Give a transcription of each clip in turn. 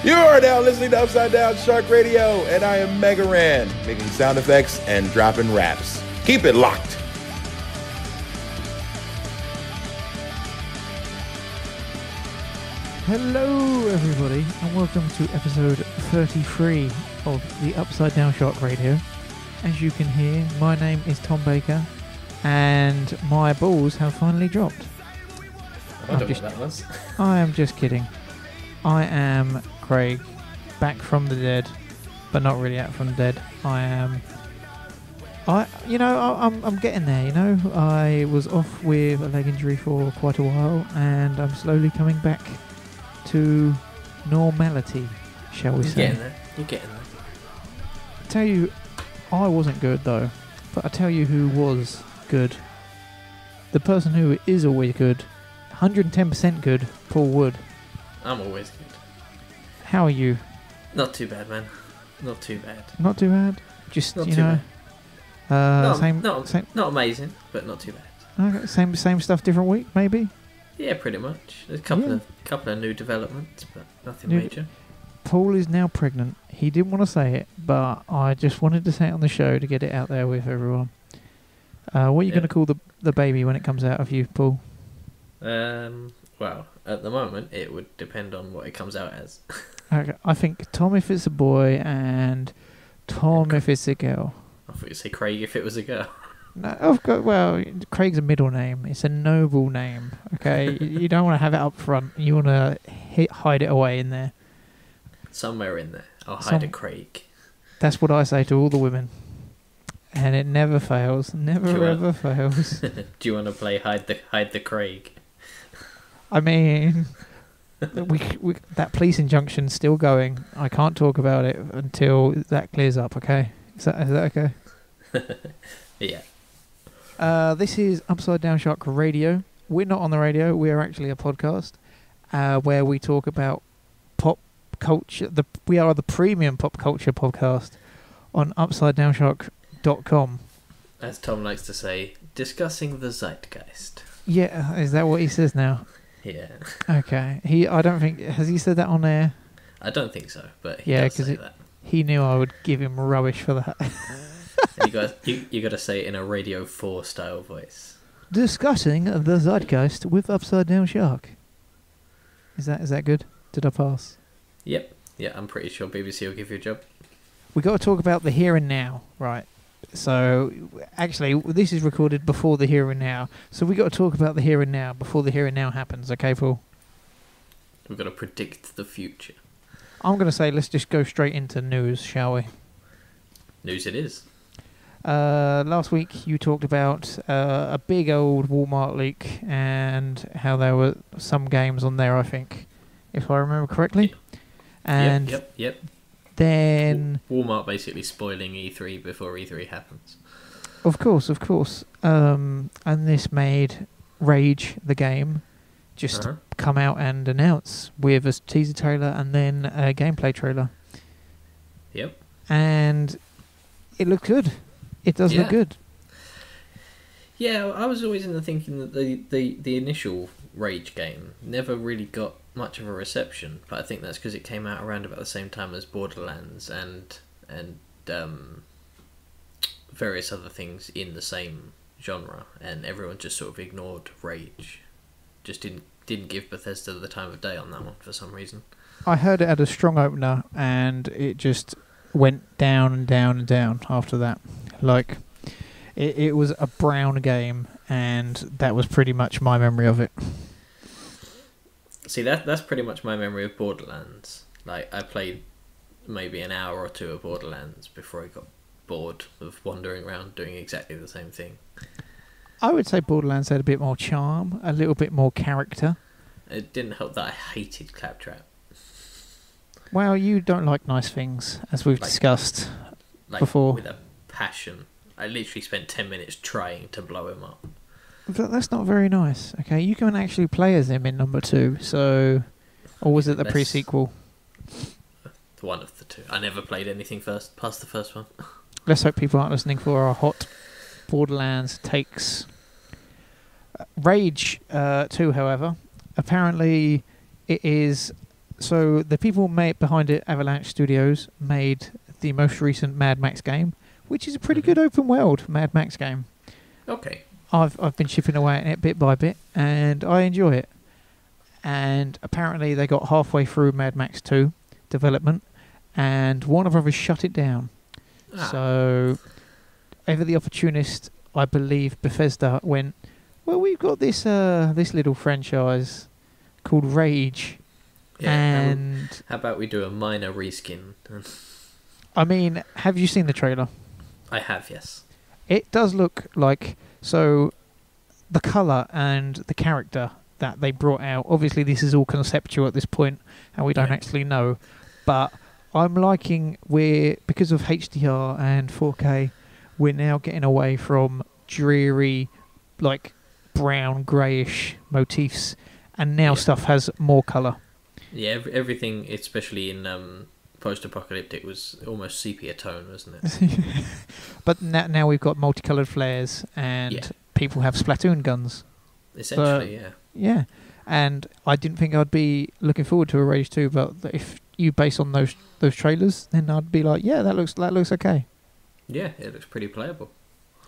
You are now listening to Upside Down Shark Radio, and I am Mega Ran, making sound effects and dropping raps. Keep it locked. Hello everybody, and welcome to episode 33 of the Upside Down Shark Radio. As you can hear, my name is Tom Baker, and my balls have finally dropped. I don't know what that was. I am just kidding. I am Craig, back from the dead, but not really out from the dead. I'm getting there, you know. I was off with a leg injury for quite a while, and I'm slowly coming back to normality, shall we say. You're getting there. I tell you, I wasn't good though, but I tell you who was good. The person who is always good, 110% good, Paul Wood. I'm always good. How are you? Not too bad, man. Not too bad. Not too bad? Just, not you too know... bad. Same. Not amazing, but not too bad. Okay, same stuff, different week, maybe? Yeah, pretty much. There's a couple of new developments, but nothing major. Paul is now pregnant. He didn't want to say it, but I just wanted to say it on the show to get it out there with everyone. What are you going to call the baby when it comes out of you, Paul? Well, at the moment, it would depend on what it comes out as. Okay, I think Tom if it's a boy and Tom if it's a girl. I thought you'd say Craig if it was a girl. No, well, Craig's a middle name. It's a noble name, okay? You don't want to have it up front. You want to hide it away in there. Somewhere in there. I'll hide a Craig. That's what I say to all the women. And it never fails. Never ever fails. Do you want to play hide the Craig? I mean, that police injunction's still going. I can't talk about it until that clears up, okay? Is that okay? Yeah. This is Upside Down Shark Radio. We're not on the radio. We are actually a podcast where we talk about pop culture. We are the premium pop culture podcast on UpsideDownShark.com. As Tom likes to say, discussing the zeitgeist. Yeah, is that what he says now? Yeah. Okay. I don't think... Has he said that on air? I don't think so, but he does say that. He knew I would give him rubbish for that. you got to say it in a Radio 4 style voice. Discussing the zeitgeist with Upside Down Shark. Is that good? Did I pass? Yep. Yeah, I'm pretty sure BBC will give you a job. We got to talk about the here and now, right? So, actually, this is recorded before the here and now. So we got to talk about the here and now before the here and now happens. Okay, Paul? We've got to predict the future. I'm going to say let's just go straight into news, shall we? News it is. Last week you talked about a big old Walmart leak and how there were some games on there, I think, if I remember correctly. And Yep. Then Walmart basically spoiling E3 before E3 happens. Of course. And this made Rage, the game, just come out and announce with a teaser trailer and then a gameplay trailer. Yep. And it looked good. It does look good. Yeah, I was always in the thinking that the initial Rage game never really got much of a reception, but I think that's because it came out around about the same time as Borderlands and various other things in the same genre, and everyone just sort of ignored Rage. Just didn't give Bethesda the time of day on that one for some reason. I heard it had a strong opener, and it just went down and down and down after that. Like, it was a brown game, and that was pretty much my memory of it. See, that's pretty much my memory of Borderlands. Like, I played maybe an hour or two of Borderlands before I got bored of wandering around doing exactly the same thing. I would say Borderlands had a bit more charm, a little bit more character. It didn't help that I hated Claptrap. Well, you don't like nice things, as we've discussed before. With a passion. I literally spent 10 minutes trying to blow him up. But that's not very nice, okay? You can actually play as him in number 2, so... Or was it the pre-sequel? One of the two. I never played anything past the first one. Let's hope people aren't listening for our hot Borderlands takes. Rage 2, however, apparently it is... So the people behind it, Avalanche Studios, made the most recent Mad Max game, which is a pretty good open world Mad Max game. Okay. I've been chipping away at it bit by bit, and I enjoy it. And apparently they got halfway through Mad Max 2 development, and Warner Brothers shut it down. So, ever the opportunist, I believe Bethesda went, well, we've got this this little franchise called Rage, and how about we do a minor reskin? I mean, have you seen the trailer? I have, yes. It does look like, so the colour and the character that they brought out, obviously this is all conceptual at this point and we don't actually know, but I'm liking because of HDR and 4K, we're now getting away from dreary, like brown, greyish motifs, and now stuff has more colour. Yeah, everything, especially in post-apocalyptic, was almost sepia tone, wasn't it? But now we've got multicoloured flares, and people have Splatoon guns. Essentially, Yeah, and I didn't think I'd be looking forward to a Rage 2, but if you base on those trailers, then I'd be like, yeah, that looks okay. Yeah, it looks pretty playable.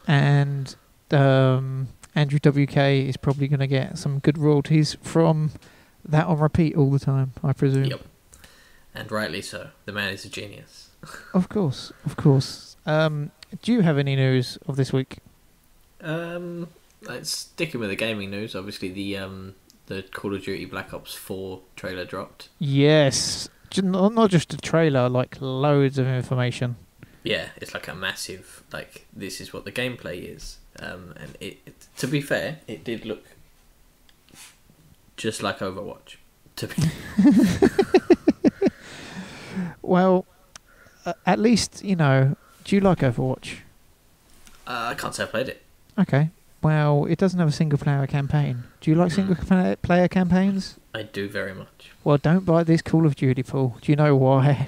And Andrew WK is probably going to get some good royalties from that on repeat all the time, I presume. Yep. And rightly so. The man is a genius. Of course. Do you have any news of this week? Sticking with the gaming news, obviously the Call of Duty Black Ops 4 trailer dropped. Yes. Not just a trailer, like loads of information. Yeah, it's like a massive, like, this is what the gameplay is. And it to be fair, it did look just like Overwatch. Well, at least, do you like Overwatch? I can't say I played it. Okay. Well, it doesn't have a single-player campaign. Do you like single-player campaigns? I do very much. Well, don't buy this Call of Duty, Paul. Do you know why?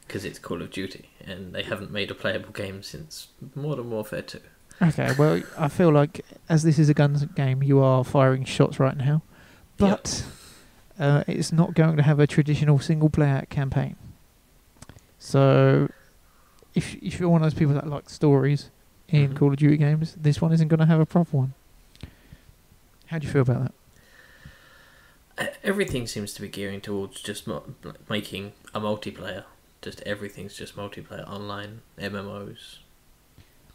Because it's Call of Duty, and they haven't made a playable game since Modern Warfare 2. Okay, well, I feel like, as this is a guns game, you are firing shots right now. But it's not going to have a traditional single-player campaign. So, if you're one of those people that like stories in Call of Duty games, this one isn't going to have a proper one. How do you feel about that? Everything seems to be gearing towards just making a multiplayer. Just everything's just multiplayer, online, MMOs.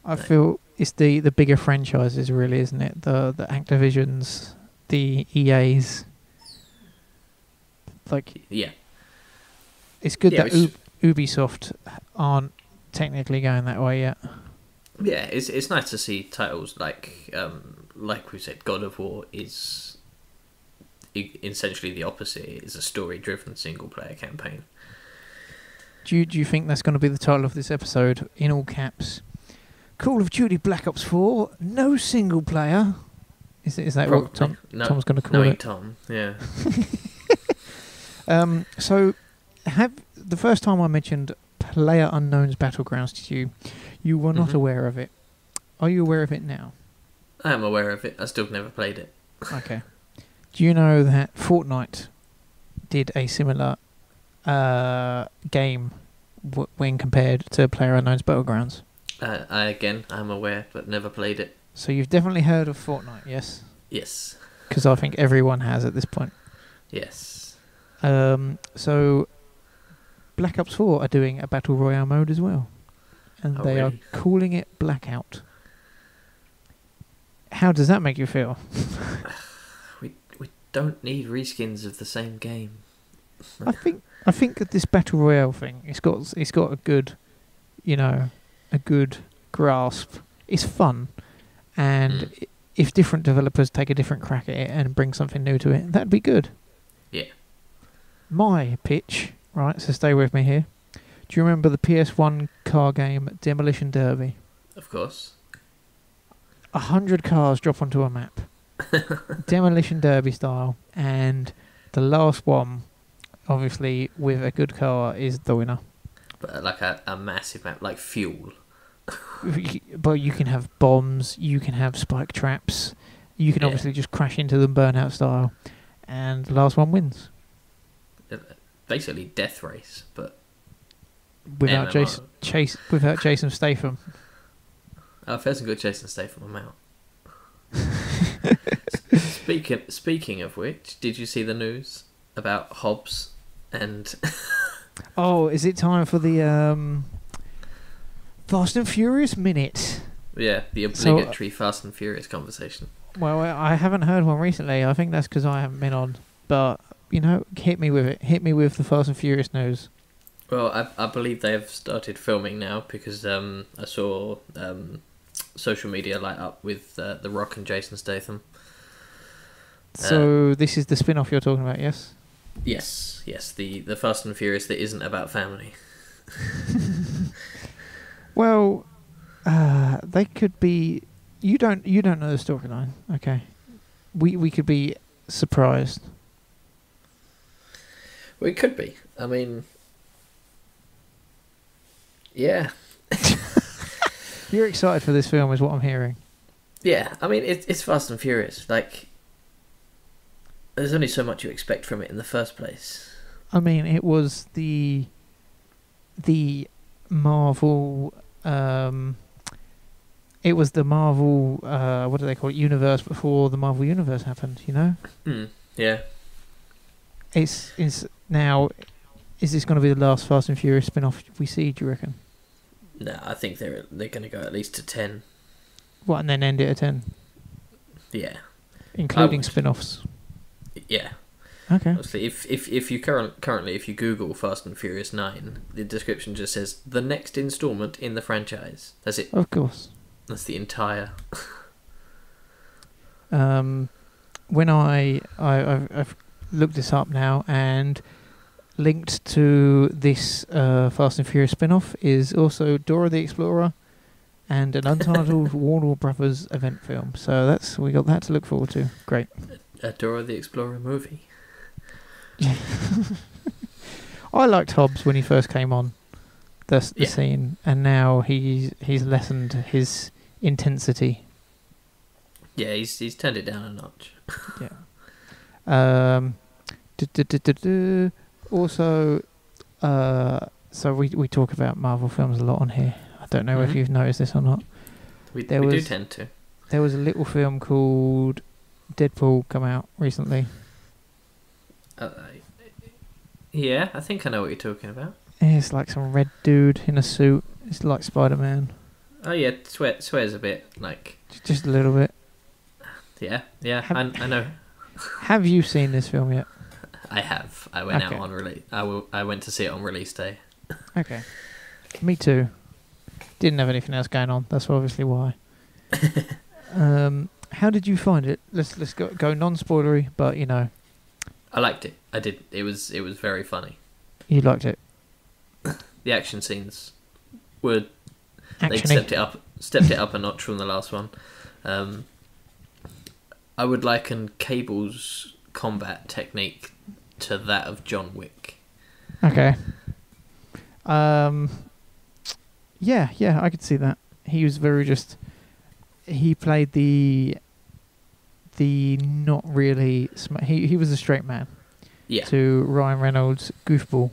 I feel it's the bigger franchises, really, isn't it? The Activisions, the EAs. Like, yeah. It's good that Ubisoft aren't technically going that way yet. Yeah, it's nice to see titles like we said, God of War is essentially the opposite. It is a story-driven single-player campaign. Do you think that's going to be the title of this episode, in all caps? Call of Duty Black Ops 4, no single-player. Is that Probably. What Tom's going to call knowing it? Tom, yeah. So, the first time I mentioned PlayerUnknown's Battlegrounds to you, you were not aware of it. Are you aware of it now? I am aware of it. I still never played it. Okay. Do you know that Fortnite did a similar game when compared to PlayerUnknown's Battlegrounds? I'm aware, but never played it. So you've definitely heard of Fortnite, yes? Yes. Because I think everyone has at this point. Yes. So Black Ops 4 are doing a Battle Royale mode as well. And they are calling it Blackout. How does that make you feel? We don't need reskins of the same game. I think that this Battle Royale thing, it's got a good, a good grasp. It's fun, and if different developers take a different crack at it and bring something new to it, that'd be good. Yeah. My pitch, right? So stay with me here. Do you remember the PS1 car game Demolition Derby? Of course. 100 cars drop onto a map, Demolition Derby style, and the last one, obviously with a good car, is the winner. But like a massive map, like Fuel. But you can have bombs, you can have spike traps, you can Yeah. obviously just crash into them Burnout style, and the last one wins Basically, death race, but without MMO. Jason Statham. If it hasn't got Jason Statham, I'm out. Speaking of which, did you see the news about Hobbs and Oh, is it time for the Fast and Furious minute? yeah, the obligatory Fast and Furious conversation? Well, I haven't heard one recently. I think that's because I haven't been on. But, you know, hit me with it. Hit me with the Fast and Furious news. Well, I believe they have started filming now because I saw social media light up with The Rock and Jason Statham. So this is the spin-off you're talking about, yes? Yes, the Fast and Furious that isn't about family. Well, they could be. You don't know the storyline, okay? We could be surprised. Well, it could be. I mean, yeah. You're excited for this film, is what I'm hearing. Yeah, I mean, it's Fast and Furious. Like, there's only so much you expect from it in the first place. I mean, it was the Marvel. It was the Marvel. What do they call it? Universe before the Marvel Universe happened. You know. Yeah. It's now. Is this going to be the last Fast and Furious spin-off we see? Do you reckon? No, I think they're going to go at least to 10. What, and then end it at 10? Yeah. Including spin-offs. Yeah. Okay. Obviously, if you currently if you Google Fast and Furious 9, the description just says the next installment in the franchise. That's it. Of course. That's the entire. When I've looked this up now, and linked to this Fast and Furious spin-off is also Dora the Explorer and an untitled Warner Brothers event film. So we got that to look forward to. Great. A Dora the Explorer movie. I liked Hobbs when he first came on the scene, and now he's lessened his intensity. Yeah, he's turned it down a notch. Yeah. Also, so we talk about Marvel films a lot on here. I don't know if you've noticed this or not. We do tend to. There was a little film called Deadpool come out recently. Yeah, I think I know what you're talking about. It's like some red dude in a suit. It's like Spider-Man. Oh yeah, swears a bit like. Just a little bit. Yeah, I know. Have you seen this film yet? I have. I went out on release. I went to see it on release day. Okay. Me too. Didn't have anything else going on. That's obviously why. How did you find it? Let's go non-spoilery, but you know. I liked it. I did. It was very funny. You liked it. The action scenes were. Actiony. They stepped it up a notch from the last one. I would liken Cable's combat technique to that of John Wick. Okay. Yeah, I could see that. He was very he played the not really he was a straight man. Yeah. To Ryan Reynolds' goofball.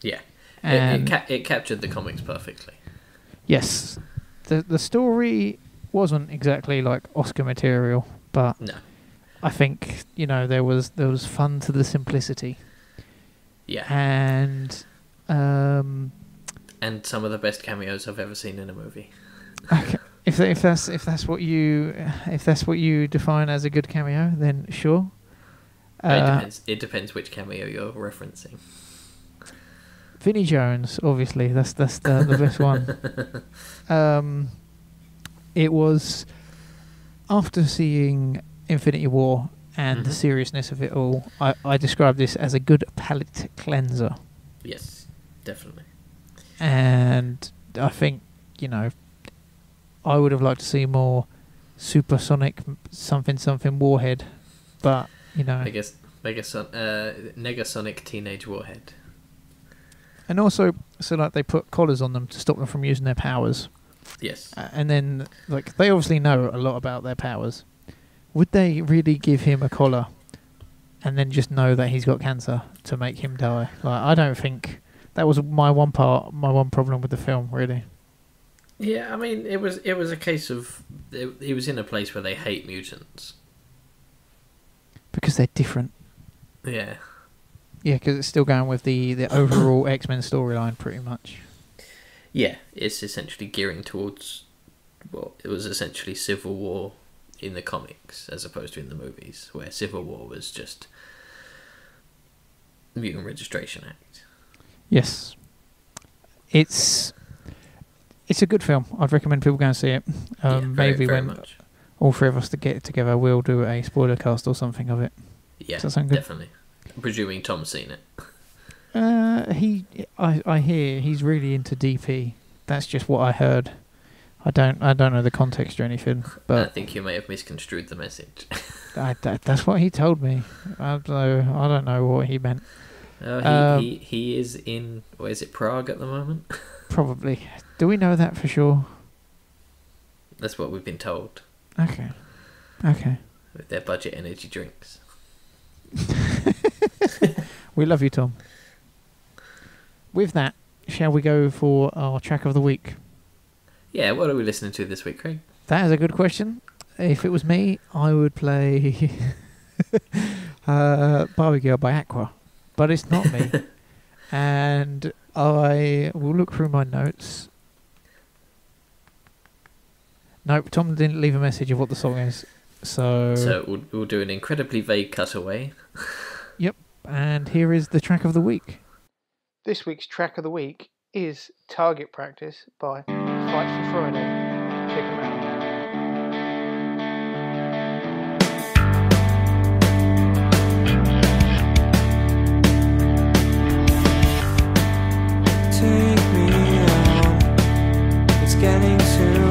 Yeah. And it captured the comics perfectly. Yes. The story wasn't exactly like Oscar material, but no. I think, you know, there was fun to the simplicity. Yeah. And some of the best cameos I've ever seen in a movie. Okay. If that's what you define as a good cameo, then sure. It depends which cameo you're referencing. Vinnie Jones, obviously, that's the best one. It was after seeing Infinity War and the seriousness of it all. I describe this as a good palate cleanser. Yes, definitely. And I think, you know, I would have liked to see more supersonic something warhead, but you know, Negasonic teenage warhead. And also, so like they put collars on them to stop them from using their powers. Yes. And then, like, they obviously know a lot about their powers, would they really give him a collar and then just know that he's got cancer to make him die? Like, I don't think that was my one problem with the film, really. Yeah, I mean, it was a case of he was in a place where they hate mutants. Because they're different. Yeah. Yeah, because it's still going with the overall X-Men storyline, pretty much. Yeah, it's essentially gearing towards, well, it was essentially Civil War in the comics, as opposed to in the movies, where Civil War was just Mutant Registration Act. Yes. It's a good film. I'd recommend people go and see it. Maybe very when much. all three of us to get together, we'll do a spoiler cast or something of it. Yeah, Does that sound good? definitely. Presuming Tom's seen it. I hear he's really into DP. That's just what I heard. I don't know the context or anything, but I think you may have misconstrued the message. that's what he told me. I don't know what he meant. He is in, where is it, Prague at the moment? Probably. Do we know that for sure? That's what we've been told. Okay. With their budget energy drinks. We love you, Tom. With that, shall we go for our track of the week? Yeah, what are we listening to this week, Craig? That is a good question. If it was me, I would play Barbie Girl by Aqua. But it's not me. And I will look through my notes. Nope, Tom didn't leave a message of what the song is. So we'll do an incredibly vague cutaway. Yep, and here is the track of the week. This week's track of the week is Target Practice by Fight for Friday. Check them out. Take me out, it's getting to me.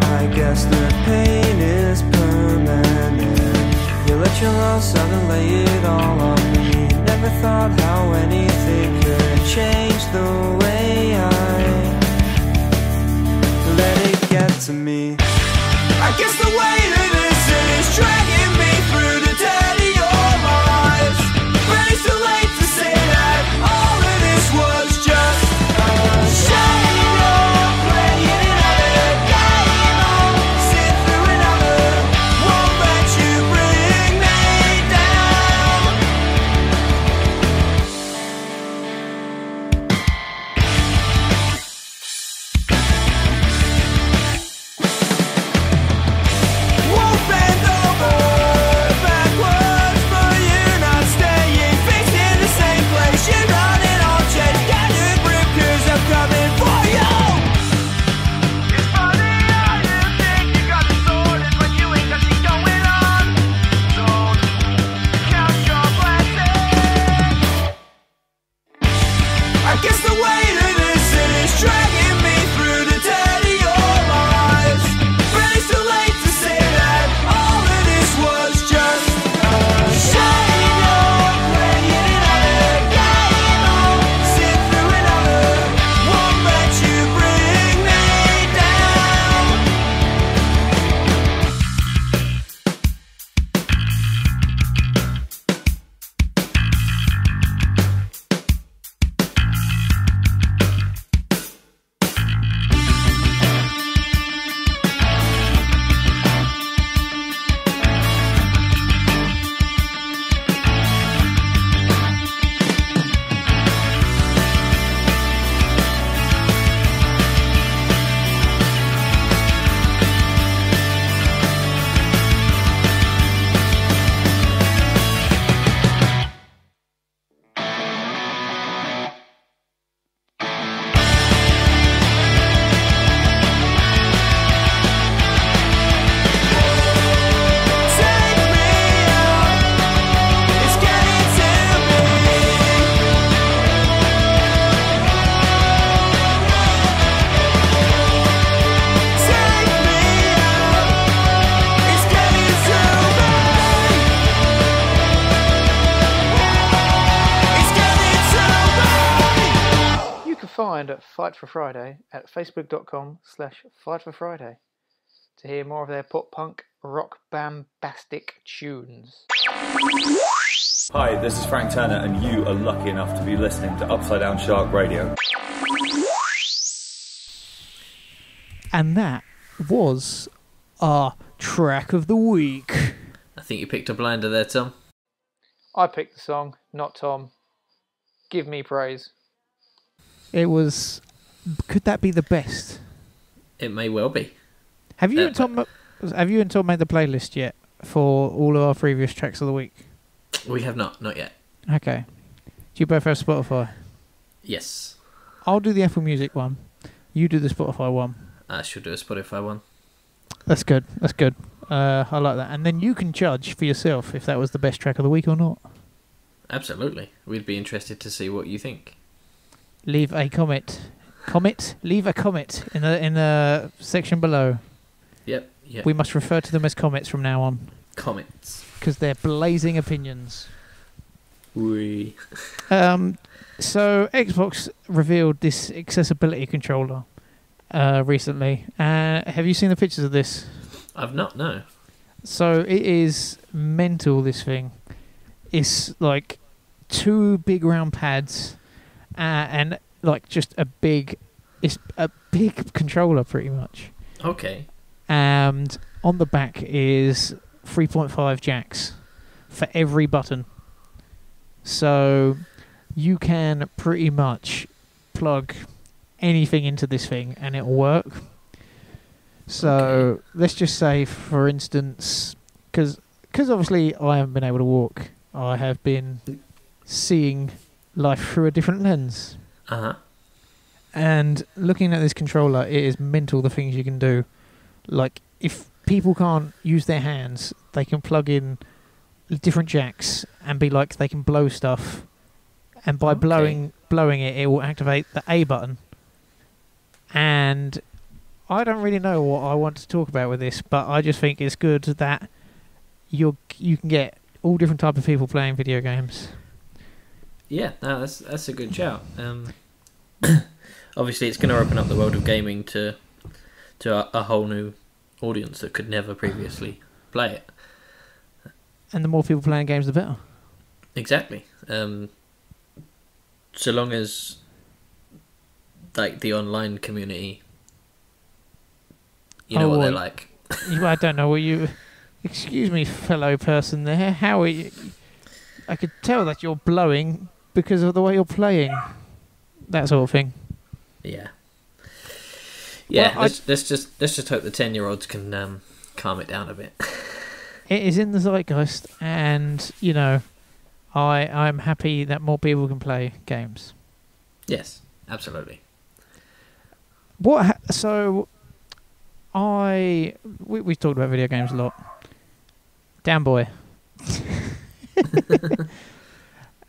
I guess the pain is permanent. You let your loss out and lay it all on me. Never thought how anything could change the way I let it get to me. I guess the weight of this is dragging me through the dead of your eyes. But it's too late to say that all of this was just a shame. You're playing another game, I'll sit through another. Won't let you bring me down. Won't bend over backwards for you not staying fixed in the same place. You're running all chase, gathered grip, 'cause I'm coming for you. It's funny how you think you got it sorted when you ain't got shit going on. Don't count your blessings. I guess the weight of this is dragging me through the dead of your eyes. But it's too late to say that all of this was just a shame. You're playing another game, I'll sit through another. Won't let you bring me down. Take me out, it's getting to me. Take me out, it's getting to me. It's getting to me. You can find Fight for Friday at facebook.com/fightforfriday. to hear more of their pop punk rock bombastic tunes. Hi, this is Frank Turner, and you are lucky enough to be listening to Upside Down Shark Radio. And that was our track of the week. I think you picked a blinder there, Tom. I picked the song, not Tom. Give me praise. It was... Could that be the best? It may well be. Have you and Tom made the playlist yet for all of our previous tracks of the week? We have not yet. Okay. Do you both have Spotify? Yes. I'll do the Apple Music one. You do the Spotify one. I should do a Spotify one. That's good. I like that. And then you can judge for yourself if that was the best track of the week or not. Absolutely. We'd be interested to see what you think. Leave a comment. Leave a comment in the section below. Yep. We must refer to them as comments from now on. Comments. Because they're blazing opinions. We. So Xbox revealed this accessibility controller recently. Have you seen the pictures of this? I've not, no. So it is mental, this thing. It's like 2 big round pads and like just it's a big controller pretty much. Okay. And on the back is 3.5 jacks for every button. So you can pretty much plug anything into this thing and it'll work. So let's just say, for instance, because obviously I haven't been able to walk, I have been seeing life through a different lens. Uh-huh. And looking at this controller, it is mental the things you can do. Like, if people can't use their hands, they can plug in different jacks and be like, they can blow stuff. And by blowing it, it will activate the A button. And I don't really know what I want to talk about with this, but I just think it's good that you can get all different type of people playing video games. Yeah, no, that's a good shout. Obviously, it's going to open up the world of gaming to a whole new audience that could never previously play it. And the more people playing games, the better. Exactly. So long as like the online community, you know what they're like. I don't know what you... Excuse me, fellow person there. How are you? I could tell that you're blowing because of the way you're playing. That sort of thing. Yeah. Yeah. Well, let's just hope the 10-year-olds can calm it down a bit. It is in the zeitgeist, and you know, I'm happy that more people can play games. Yes, absolutely. So we talked about video games a lot. Damn boy.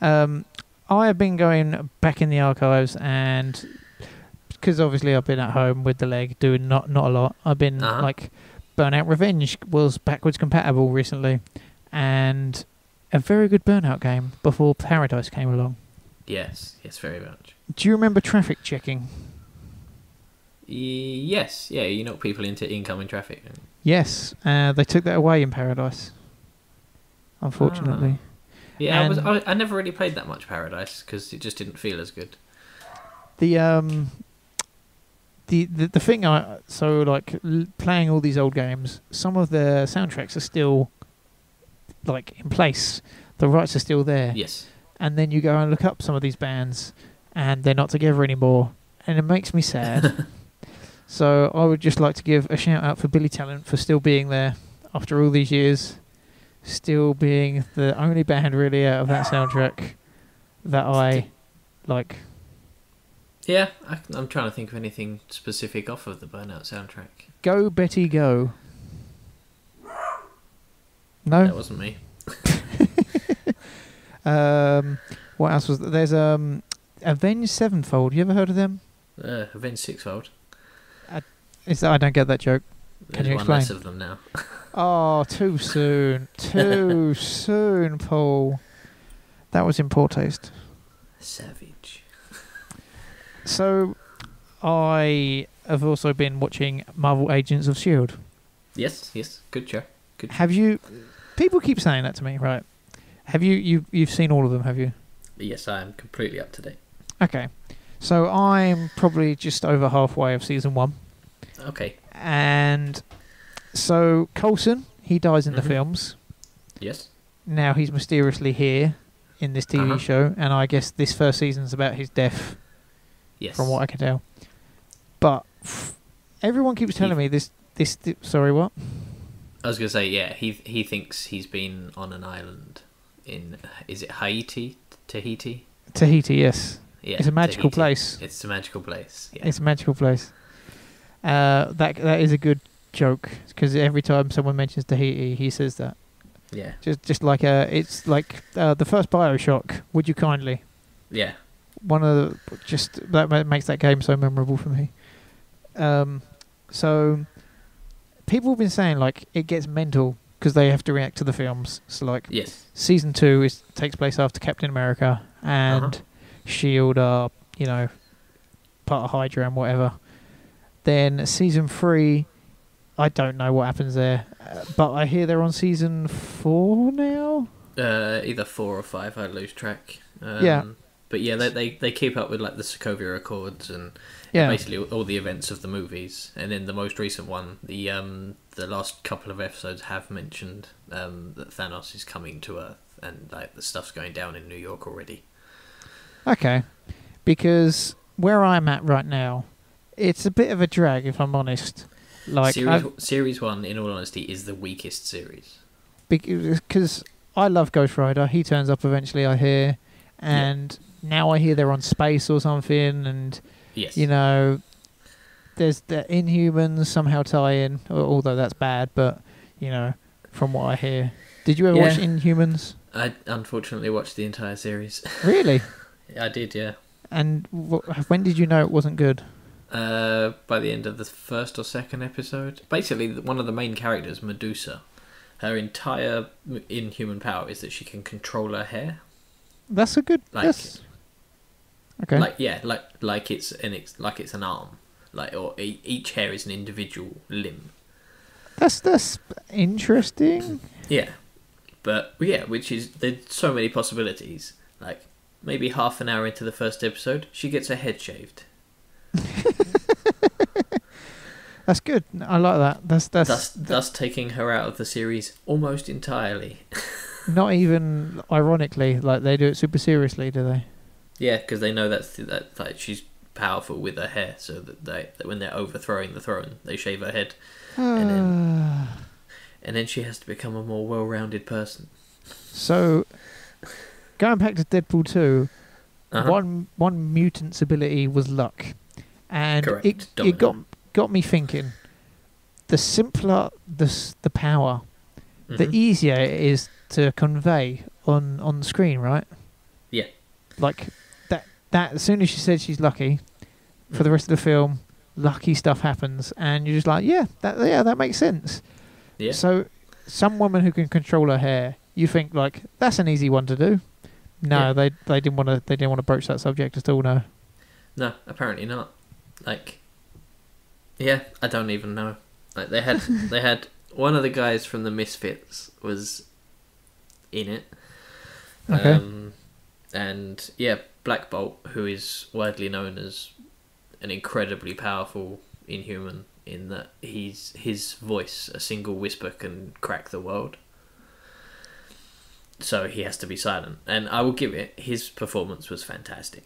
I have been going back in the archives, and because obviously I've been at home with the leg doing not a lot. I've been like Burnout Revenge was backwards compatible recently, and a very good Burnout game before Paradise came along. Yes, very much. Do you remember traffic checking? Yes, yeah, you knock people into incoming traffic. Yes, they took that away in Paradise, unfortunately. Yeah, I never really played that much Paradise because it just didn't feel as good. The thing playing all these old games, some of the soundtracks are still like in place. The rights are still there. Yes. And then you go and look up some of these bands, and they're not together anymore, and it makes me sad. So I would just like to give a shout out for Billy Talent for still being there after all these years, still being the only band really out of that soundtrack that I like. Yeah, I'm trying to think of anything specific off of the Burnout soundtrack. Go Betty Go. No? That wasn't me. What else was there? There's Avenged Sevenfold. You ever heard of them? Avenged Sixfold. I don't get that joke. Can you explain? One less of them now. Oh, too soon. Too soon, Paul. That was in poor taste. Savage. So, I have also been watching Marvel Agents of S.H.I.E.L.D. Yes. Good show. Good. Have you? People keep saying that to me, right? Have you've seen all of them? Have you? Yes, I am completely up to date. Okay, so I'm probably just over halfway of season 1, Okay. and so Coulson, he dies in the Mhm. films. Yes. Now he's mysteriously here in this TV Uh-huh. show, and I guess this first season's about his death, Yes. from what I can tell. But everyone keeps telling me this. Sorry, what? I was gonna say, yeah. He thinks he's been on an island in, is it Haiti? Tahiti? Tahiti, yes. Yeah. It's a magical Tahiti. place. It's a magical place. Yeah. It's a magical place. That is a good joke, because every time someone mentions Tahiti, he says that. Yeah. Just like it's like the first BioShock. Would you kindly? Yeah. One of the that makes that game so memorable for me. So people have been saying like it gets mental because they have to react to the films. So like Yes. season 2 takes place after Captain America and Shield are part of Hydra and whatever. Then season 3, I don't know what happens there, but I hear they're on season 4 now. Either 4 or 5. I lose track. Yeah. But yeah, they keep up with like the Sokovia Accords and Yeah. basically all the events of the movies. And then the most recent one, the last couple of episodes have mentioned that Thanos is coming to Earth and like the stuff's going down in New York already. Okay, because where I'm at right now, it's a bit of a drag if I'm honest. Like Series 1, in all honesty, is the weakest series. because I love Ghost Rider. He turns up eventually, I hear, and now I hear they're on space or something, and Yes. there's the Inhumans somehow tie in, although that's bad. But from what I hear, did you ever watch Inhumans? I unfortunately watched the entire series. Really? I did, yeah. And when did you know it wasn't good? By the end of the first or second episode. Basically, one of the main characters, Medusa, her entire inhuman power is that she can control her hair. That's a good. Yes. Okay. Like it's an arm, or each hair is an individual limb. That's interesting. Yeah, but yeah, which is there's so many possibilities. Like maybe half an hour into the first episode, she gets her head shaved. That's good. I like that. Thus taking her out of the series almost entirely. Not even ironically, like they do it super seriously, do they? Yeah, because they know that like she's powerful with her hair, so that when they're overthrowing the throne, they shave her head, and then she has to become a more well-rounded person. So, going back to Deadpool 2, one mutant's ability was luck, and Correct. it got me thinking. The simpler the power, the easier it is to convey on the screen, right? Yeah. Like that as soon as she said she's lucky, for the rest of the film, lucky stuff happens, and you're just like, that makes sense. Yeah. So, some woman who can control her hair, you think like that's an easy one to do. No, they didn't want to broach that subject at all. No. No, apparently not. Like, yeah, I don't even know. Like they had one of the guys from the Misfits was in it. Okay. And yeah, Black Bolt, who is widely known as an incredibly powerful Inhuman, in that his voice, a single whisper, can crack the world. So he has to be silent, and I will give it. His performance was fantastic.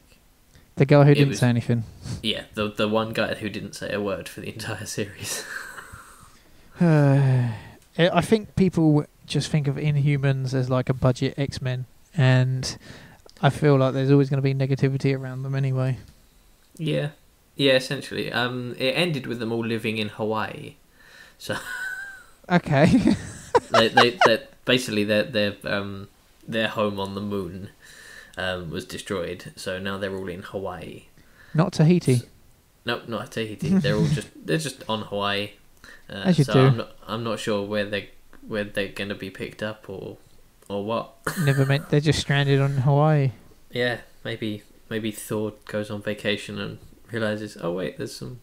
The guy who didn't say anything. Yeah, the one guy who didn't say a word for the entire series. I think people just think of Inhumans as like a budget X-Men, and I feel like there's always going to be negativity around them anyway. Yeah, essentially. It ended with them all living in Hawaii, so okay. they basically their home on the moon was destroyed, so now they're all in Hawaii. Not Tahiti. No, not Tahiti. They're just on Hawaii. As you so do. I'm not sure where they're going to be picked up or what. Never meant they're just stranded on Hawaii. Yeah, maybe Thor goes on vacation and realizes, oh wait, there's some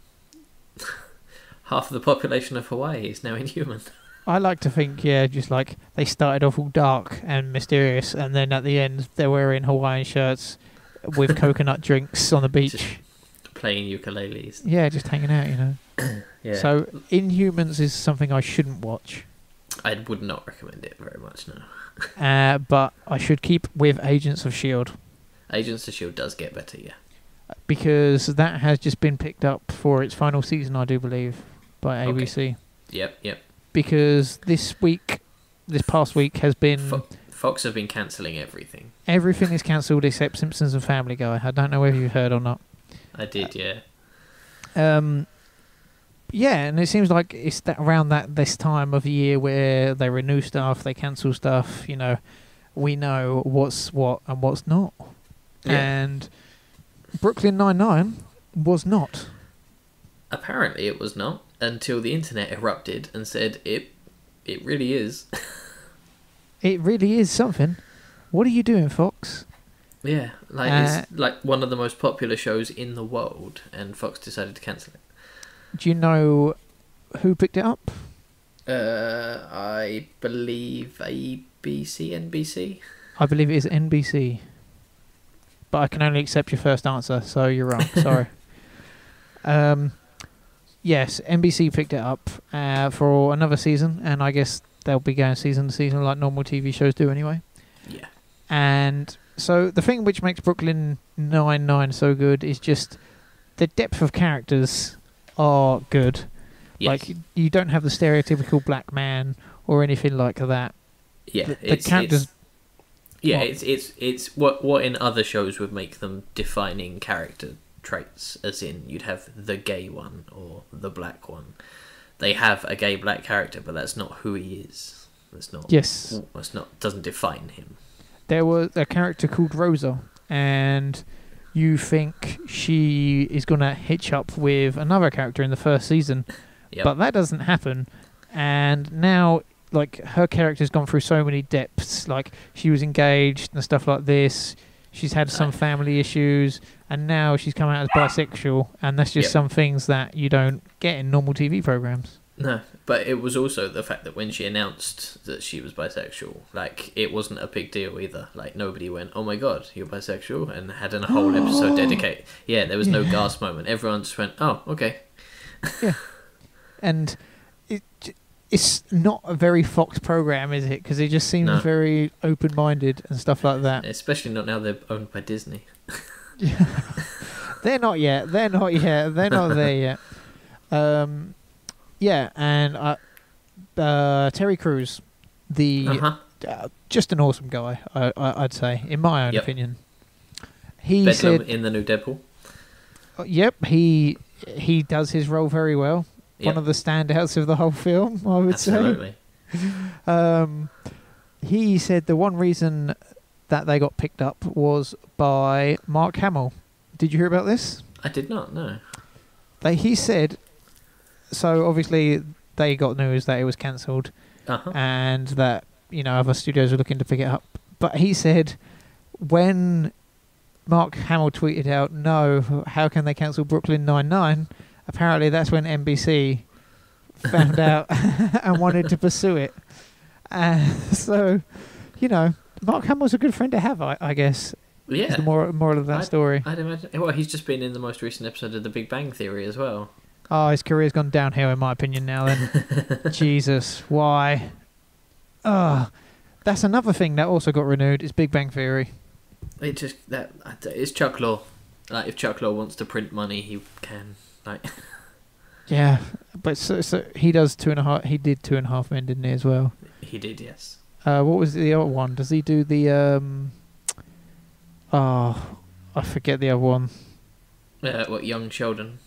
half of the population of Hawaii is now inhuman. I like to think, yeah, just like they started off all dark and mysterious, and then at the end they're wearing Hawaiian shirts with coconut drinks on the beach. Just playing ukuleles. Yeah, just hanging out, you know. Yeah. So Inhumans is something I shouldn't watch. I would not recommend it very much, no. But I should keep with Agents of S.H.I.E.L.D. Agents of S.H.I.E.L.D. does get better, yeah. because that has just been picked up for its final season, I do believe, by ABC. Yep. Because this past week has been... Fox have been cancelling everything. Everything is cancelled except Simpsons and Family Guy. I don't know whether you've heard or not. I did, yeah. Yeah, and it seems like it's around this time of year where they renew stuff, they cancel stuff, you know. We know what's what and what's not. Yeah. And Brooklyn Nine-Nine was not. Apparently it was not, until the internet erupted and said it really is. It really is something. What are you doing, Fox? Yeah, it's like one of the most popular shows in the world, and Fox decided to cancel it. Do you know who picked it up? I believe NBC? I believe it is NBC. But I can only accept your first answer, so you're wrong. Sorry. Yes, NBC picked it up for another season, and I guess they'll be going season to season like normal TV shows do anyway. Yeah. And so the thing which makes Brooklyn Nine-Nine so good is just the depth of characters are good. Yes. Like, you don't have the stereotypical black man or anything like that. Yeah, the characters... It's what in other shows would make them defining character traits, as in you'd have the gay one or the black one. They have a gay black character, but that's not who he is. That's not. Yes. Doesn't define him. There was a character called Rosa, and you think she is going to hitch up with another character in the first season, but that doesn't happen. And now, like, her character's gone through so many depths. Like, she was engaged and stuff like this. She's had some family issues, and now she's come out as bisexual, and that's just some things that you don't get in normal TV programs. No, but it was also the fact that when she announced that she was bisexual, like, it wasn't a big deal either. Like, nobody went, "Oh my god, you're bisexual," and had a whole episode dedicated. Yeah, there was no gasp moment. Everyone just went, "Oh, okay." Yeah, and it's not a very Fox program, is it? Because it just seems very open-minded and stuff like that. Especially not now they're owned by Disney. They're not yet. They're not there yet. Yeah, and Terry Crews, just an awesome guy, I'd say, in my own opinion. He Bedlam said in the new Deadpool. Yep, he does his role very well. One of the standouts of the whole film, I would say. He said the one reason that they got picked up was by Mark Hamill. Did you hear about this? I did not, no. He said, so obviously they got news that it was cancelled and that, you know, other studios were looking to pick it up. But he said when Mark Hamill tweeted out, "No, how can they cancel Brooklyn Nine-Nine?" Apparently that's when NBC found out and wanted to pursue it. So, you know, Mark Hamill's a good friend to have, I guess. Yeah. Is the moral of that story. I'd imagine. Well, he's just been in the most recent episode of The Big Bang Theory as well. Oh, his career's gone downhill, in my opinion, now then. Jesus, why? That's another thing that also got renewed, is Big Bang Theory. It's Chuck Lorre. Like, if Chuck Lorre wants to print money, he can. Like. Yeah, but so he does 2.5. He did 2.5 Men, didn't he, as well? He did, yes. What was the other one? Does he do the I forget the other one. Young Sheldon?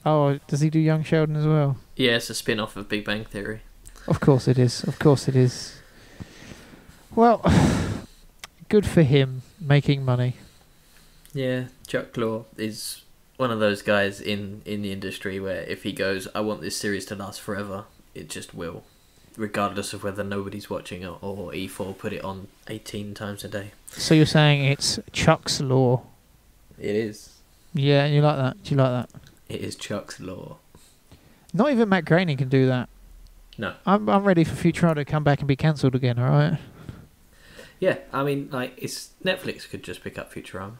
Oh, does he do Young Sheldon as well? Yeah, it's a spin-off of Big Bang Theory. Of course it is. Well, good for him making money. Yeah, Chuck Lorre is one of those guys in the industry where if he goes, "I want this series to last forever," it just will, regardless of whether nobody's watching it or E4 put it on 18 times a day. So you're saying it's Chuck's Law? It is. Yeah, you like that? Do you like that? It is Chuck's Law. Not even Matt Groening can do that. No. I'm ready for Futurama to come back and be cancelled again. All right. Yeah, I mean, like, it's Netflix could just pick up Futurama.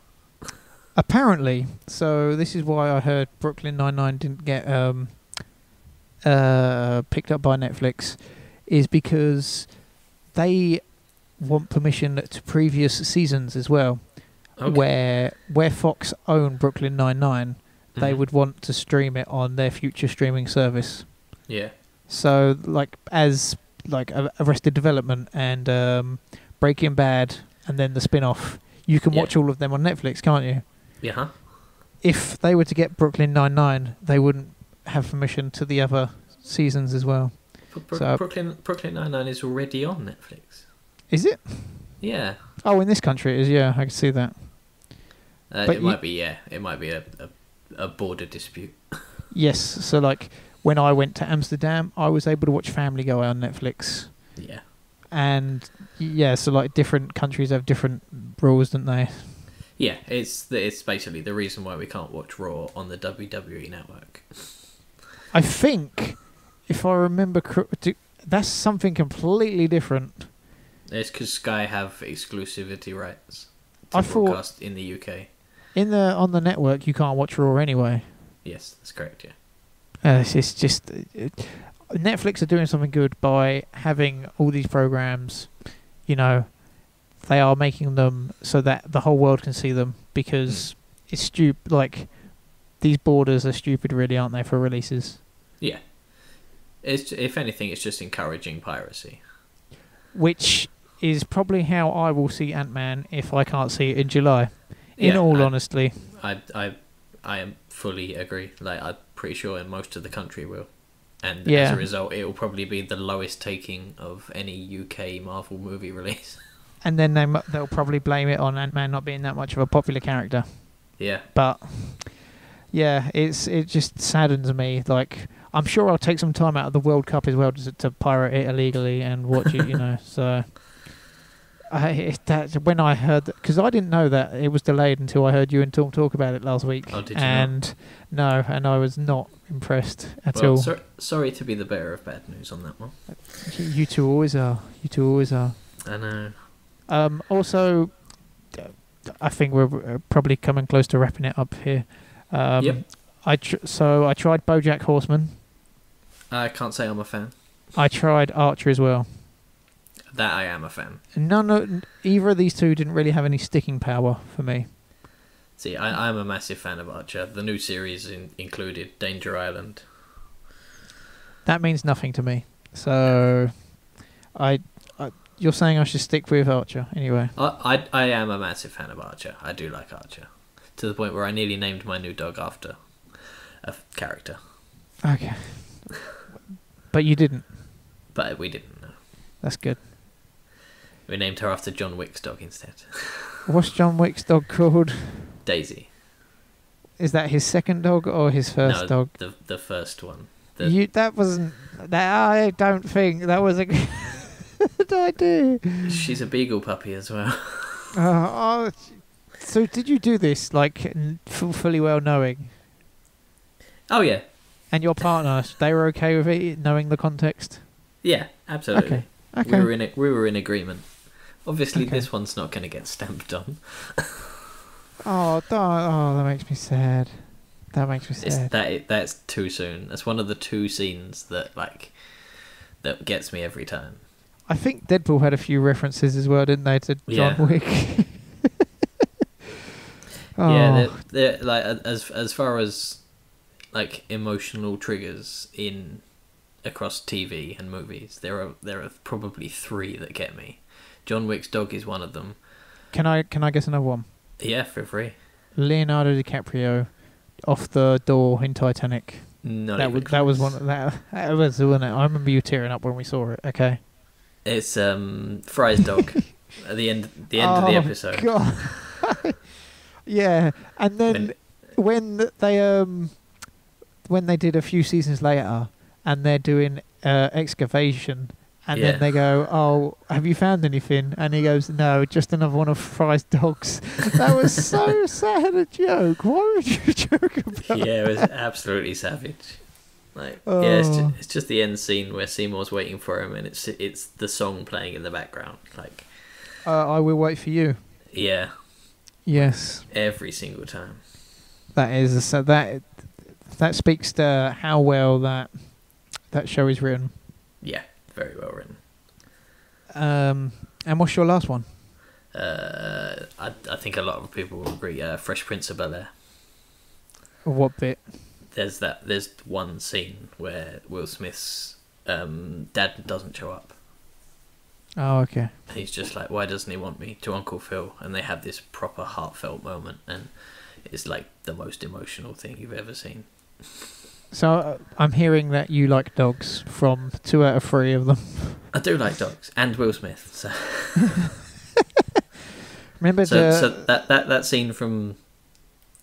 Apparently, so this is why I heard Brooklyn Nine-Nine didn't get picked up by Netflix, is because they want permission to previous seasons as well. Okay. Where Fox own Brooklyn Nine-Nine, they Mhm. would want to stream it on their future streaming service. Yeah. So, like, as like Arrested Development and Breaking Bad, and then the spin-off, you can watch all of them on Netflix, can't you? Yeah. Huh? If they were to get Brooklyn Nine-Nine, they wouldn't have permission to the other seasons as well. But Brooklyn Nine-Nine is already on Netflix. Is it? Yeah. Oh, in this country it is. Yeah, I can see that. But it might be. Yeah, it might be a border dispute. Yes. So, like, when I went to Amsterdam, I was able to watch Family Guy on Netflix. Yeah. And yeah, so like different countries have different rules, don't they? Yeah, it's basically the reason why we can't watch Raw on the WWE network. I think, if I remember, that's something completely different. It's because Sky have exclusivity rights I to thought- broadcast in the UK. On the network, you can't watch Raw anyway. Yes, that's correct. Yeah. It's just Netflix are doing something good by having all these programs. You know, they are making them so that the whole world can see them, because it's stupid. Like, these borders are stupid, really, aren't they, for releases? Yeah. It's, if anything, it's just encouraging piracy. Which is probably how I will see Ant-Man if I can't see it in July. In all honesty. I am fully agree. Like, I'm pretty sure most of the country will. And Yeah. as a result, it will probably be the lowest taking of any UK Marvel movie release. And then they'll probably blame it on Ant-Man not being that much of a popular character. Yeah. But yeah, it just saddens me. Like, I'm sure I'll take some time out of the World Cup as well to pirate it illegally and watch it. You know, so when I heard that, because I didn't know that it was delayed until I heard you and Tom talk about it last week. Oh, did you and I was not impressed at all. Sorry to be the bearer of bad news on that one. You two always are. I know. Also, I think we're probably coming close to wrapping it up here. Yep. I tried BoJack Horseman. I can't say I'm a fan. I tried Archer as well. That I am a fan. Either of these two didn't really have any sticking power for me. See, I'm a massive fan of Archer. The new series included Danger Island. That means nothing to me. So, you're saying I should stick with Archer anyway. I am a massive fan of Archer. I do like Archer. To the point where I nearly named my new dog after a character. Okay. But you didn't. But we didn't, no. That's good. We named her after John Wick's dog instead. What's John Wick's dog called? Daisy. Is that his second dog or his first dog? The first one. That wasn't... I don't think that was a good idea. She's a beagle puppy as well. So did you do this, like, fully well knowing? Oh, yeah. And your partner, they were okay with it, knowing the context? Yeah, absolutely. Okay. We were in agreement. Obviously, this one's not going to get stamped on. That makes me sad. That's too soon. That's one of the two scenes that gets me every time. I think Deadpool had a few references as well, didn't they, to John Wick? Yeah, they're like as far as like emotional triggers across TV and movies, there are probably three that get me. John Wick's dog is one of them. Can I guess another one? Yeah, feel free. Leonardo DiCaprio off the door in Titanic. That was one. That was, wasn't it? I remember you tearing up when we saw it. Okay. It's Fry's dog at the end of the episode. God. Yeah, and then when they did a few seasons later, and they're doing excavation, and then they go, "Oh, have you found anything?" And he goes, "No, just another one of Fry's dogs." That was so sad a joke. Why would you joke about? Yeah, it was absolutely savage. Like, Oh. yeah, it's just the end scene where Seymour's waiting for him, and it's the song playing in the background. Like, I Will Wait For You. yeah, Yes. every single time. That is so that speaks to how well that show is written. Yeah, very well written. And what's your last one? I think a lot of people will agree. Fresh Prince of Bel-Air. What bit? There's one scene where Will Smith's dad doesn't show up. Oh, okay. He's just like, why doesn't he want me? To Uncle Phil. And they have this proper heartfelt moment, and it's like the most emotional thing you've ever seen. So I'm hearing that you like dogs from 2 out of 3 of them. I do like dogs, and Will Smith. So, Remember so that scene from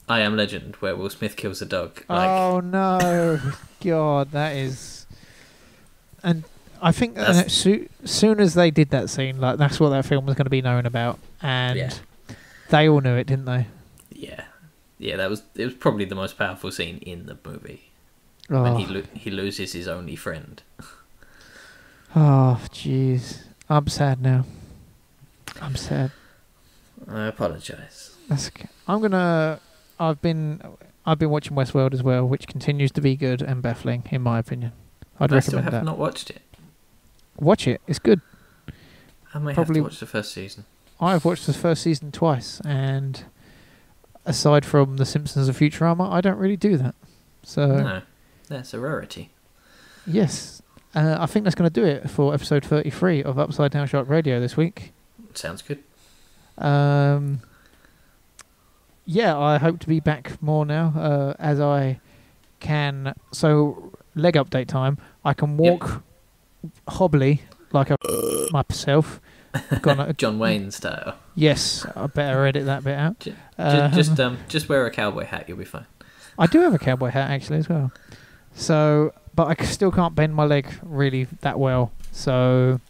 I Am Legend where Will Smith kills a dog. Like, oh no, God, that is. And I think soon as they did that scene, like that's what that film was going to be known about, and they all knew it, didn't they? Yeah, it was probably the most powerful scene in the movie Oh. when he loses his only friend. Oh, jeez, I'm sad now. I'm sad. I apologise. That's okay. I've been watching Westworld as well, which continues to be good and baffling in my opinion. I still recommend have that. not watched it. Watch it. It's good. I may Probably- have to watch the first season. I've watched the first season twice, and aside from The Simpsons and Futurama, I don't really do that. So No, that's a rarity. yes, I think that's going to do it for episode 33 of Upside Down Shark Radio this week. Sounds good. Yeah, I hope to be back more now as I can. So leg update time. I can walk hobbly like myself. John Wayne style. Yes, I better edit that bit out. Just wear a cowboy hat, you'll be fine. I do have a cowboy hat actually as well. So, but I still can't bend my leg really that well. So,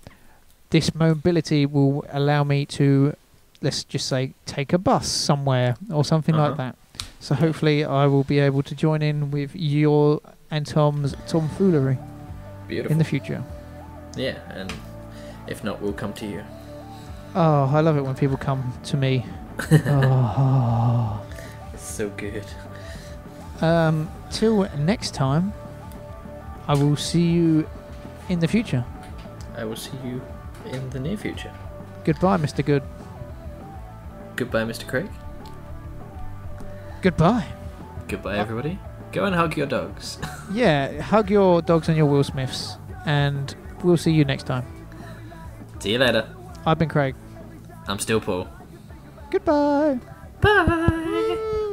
this mobility will allow me to, let's just say, take a bus somewhere or something like that. So hopefully I will be able to join in with your and Tom's tomfoolery Beautiful. in the future. Yeah, and if not, we'll come to you. Oh, I love it when people come to me. Oh. So good. Till next time, I will see you in the future. I will see you in the near future. Goodbye, Mr. Good. Goodbye, Mr. Craig. Goodbye. Goodbye, everybody. Go and hug your dogs. Yeah, hug your dogs and your Will Smiths, and we'll see you next time. See you later. I've been Craig. I'm still Paul. Goodbye. Bye.